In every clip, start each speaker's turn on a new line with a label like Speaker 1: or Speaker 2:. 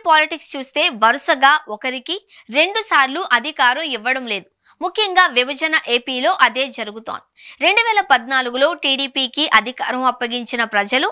Speaker 1: Politics చూస్తే వరుసగా ఒకరికి 2 సార్లు అధికారం ఇవ్వడం లేదు. ముఖ్యంగా విభజన ఏపీలో అదే జరుగుతోంది. 2014లో టీడీపీకి అధికారం అప్పగించిన ప్రజలు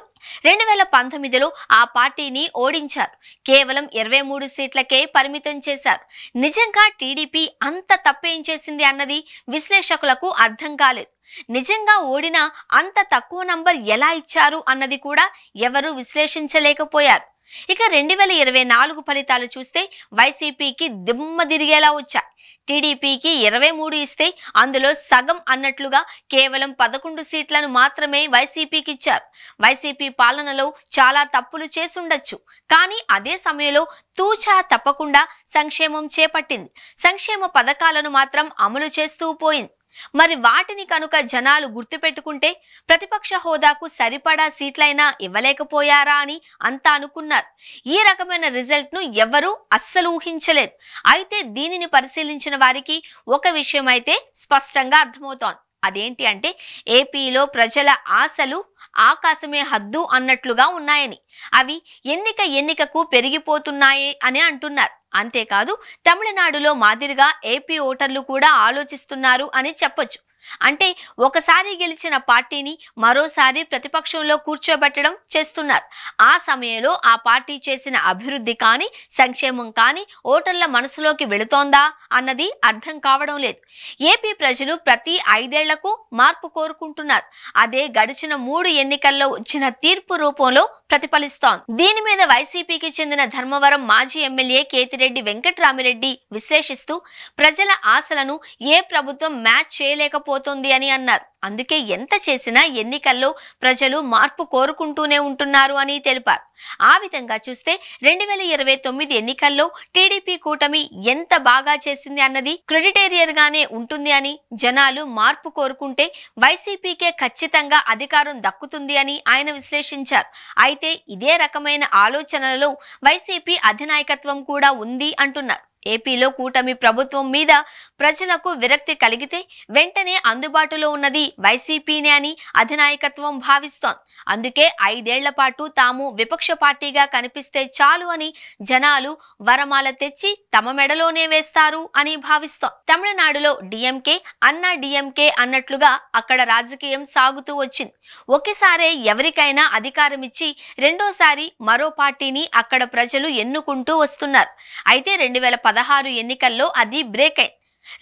Speaker 1: 2019లో ఆ పార్టీని ఓడించారు. కేవలం 23 సీట్లకే పరిమితం చేశారు. నిజంగా టీడీపీ అంత తప్పేం చేసింది అన్నది విశ్లేషకులకు అర్థం కాలేదు. నిజంగా ఓడినా అంత తక్కువ నంబర్ ఎలా ఇచ్చారు అన్నది కూడా ఎవరు విశ్లేషించలేకపోయారు. ఇక 2024 ఫలితాలు చూస్తే వైసీపీకి దిమ్మ తిరిగేలా వచ్చాయి. టీడీపీకి 23 ఇస్తే అందులో సగం అన్నట్లుగా కేవలం 11 సీట్లను మాత్రమే వైసీపీకి ఇచ్చారు. వైసీపీ పాలనలో చాలా తప్పులు చేసుండొచ్చు, కానీ అదే సమయంలో తూచా తప్పకుండా సంక్షేమం చేపట్టింది. సంక్షేమ పథకాలను మాత్రం అమలు చేస్తూ పోయింది. మరి వాటిని కనుక జనాలు గుర్తుపెట్టుకుంటే ప్రతిపక్ష హోదాకు సరిపడా సీట్లైనా ఇవ్వలేకపోయారా అని అంతా అనుకున్నారు. ఈ రకమైన రిజల్ట్ ను ఎవరూ అస్సలు ఊహించలేదు. అయితే దీనిని పరిశీలించిన వారికి ఒక విషయం అయితే స్పష్టంగా అర్థమవుతోంది. అదేంటి అంటే ఏపీలో ప్రజల ఆశలు ఆకాశమే హద్దు అన్నట్లుగా ఉన్నాయని, అవి ఎన్నికకు పెరిగిపోతున్నాయే అని అంటున్నారు. అంతేకాదు తమిళనాడులో మాదిరిగా ఏపీ ఓటర్లు కూడా ఆలోచిస్తున్నారు అని చెప్పొచ్చు. అంటే ఒకసారి గెలిచిన పార్టీని మరోసారి ప్రతిపక్షంలో కూర్చోబెట్టడం చేస్తున్నారు. ఆ సమయంలో ఆ పార్టీ చేసిన అభివృద్ధి కానీ సంక్షేమం కానీ ఓటర్ల మనసులోకి వెళుతోందా అన్నది అర్థం కావడం లేదు. ఏపీ ప్రజలు ప్రతి 5 ఏళ్లకు మార్పు కోరుకుంటున్నారు. అదే గడిచిన 3 ఎన్నికల్లో వచ్చిన తీర్పు రూపంలో ప్రతిఫలిస్తోంది. దీని మీద వైసీపీకి చెందిన ధర్మవరం మాజీ ఎమ్మెల్యే కేతిరెడ్డి వెంకట్రామిరెడ్డి విశ్లేషిస్తూ ప్రజల ఆశలను ఏ ప్రభుత్వం మ్యాచ్ చేయలేకపోతుంది అని అన్నారు. అందుకే ఎంత చేసినా ఎన్నికల్లో ప్రజలు మార్పు కోరుకుంటూనే ఉంటున్నారు అని తెలిపారు. ఆ విధంగా చూస్తే 2029 ఎన్నికల్లో టీడీపీ కూటమి ఎంత బాగా చేసింది అన్నది క్రెడిటేరియర్ గానే ఉంటుంది అని, జనాలు మార్పు కోరుకుంటే వైసీపీకే ఖచ్చితంగా అధికారం దక్కుతుంది అని ఆయన విశ్లేషించారు. అయితే ఇదే రకమైన ఆలోచనలలో వైసీపీ అధినాయకత్వం కూడా ఉంది అంటున్నారు. ఏపీలో కూటమి ప్రభుత్వం మీద ప్రజలకు విరక్తి కలిగితే వెంటనే అందుబాటులో ఉన్నది వైసీపీనే అని అధినాయకత్వం భావిస్తోంది. అందుకే 5 ఏళ్ల పాటు తాము విపక్ష పార్టీగా కనిపిస్తే చాలు అని జనాలు వరమాల తెచ్చి తమ మెడలోనే వేస్తారు అని భావిస్తోంది. తమిళనాడులో డిఎంకే అన్నా డిఎంకే అన్నట్లుగా అక్కడ రాజకీయం సాగుతూ వచ్చింది. ఒకేసారి ఎవరికైనా అధికారం ఇచ్చి రెండోసారి మరో పార్టీని అక్కడ ప్రజలు ఎన్నుకుంటూ వస్తున్నారు. అయితే 2016 ఎన్నికల్లో అది బ్రేక్ అయింది.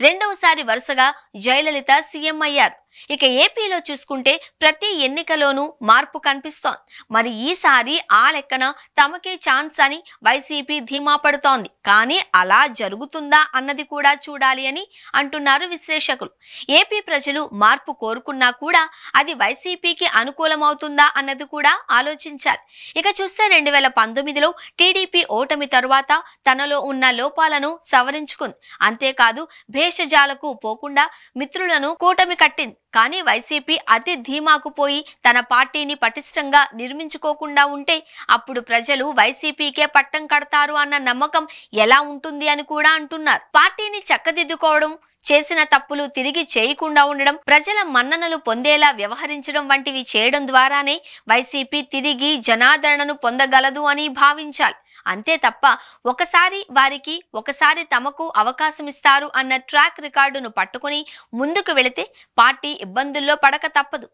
Speaker 1: రెండవసారి వరుసగా జయలలిత సీఎం అయ్యారు. ఇక ఏపీలో చూసుకుంటే ప్రతి ఎన్నికలోనూ మార్పు కనిపిస్తోంది. మరి ఈసారి ఆ లెక్కన తమకే ఛాన్స్ అని వైసీపీ ధీమా పడుతోంది. కానీ అలా జరుగుతుందా అన్నది కూడా చూడాలి అని అంటున్నారు విశ్లేషకులు. ఏపీ ప్రజలు మార్పు కోరుకున్నా కూడా అది వైసీపీకి అనుకూలమవుతుందా అన్నది కూడా ఆలోచించాలి. ఇక చూస్తే 2019లో టీడీపీ ఓటమి తరువాత తనలో ఉన్న లోపాలను సవరించుకుంది. అంతేకాదు భేషజాలకు పోకుండా మిత్రులను కూటమి కట్టింది. కానీ వైసీపీ అతి ధీమాకు పోయి తన పార్టీని పటిష్టంగా నిర్మించుకోకుండా ఉంటే అప్పుడు ప్రజలు వైసీపీకే పట్టం కడతారు అన్న నమ్మకం ఎలా ఉంటుంది అని కూడా అంటున్నారు. పార్టీని చక్కదిద్దుకోవడం, చేసిన తప్పులు తిరిగి చేయకుండా ఉండడం, ప్రజల మన్ననలు పొందేలా వ్యవహరించడం వంటివి చేయడం ద్వారానే వైసీపీ తిరిగి జనాదరణను పొందగలదు అని భావించాలి. అంతే తప్ప ఒకసారి తమకు అవకాశం ఇస్తారు అన్న ట్రాక్ రికార్డును పట్టుకుని ముందుకు వెళితే పార్టీ ఇబ్బందుల్లో పడక తప్పదు.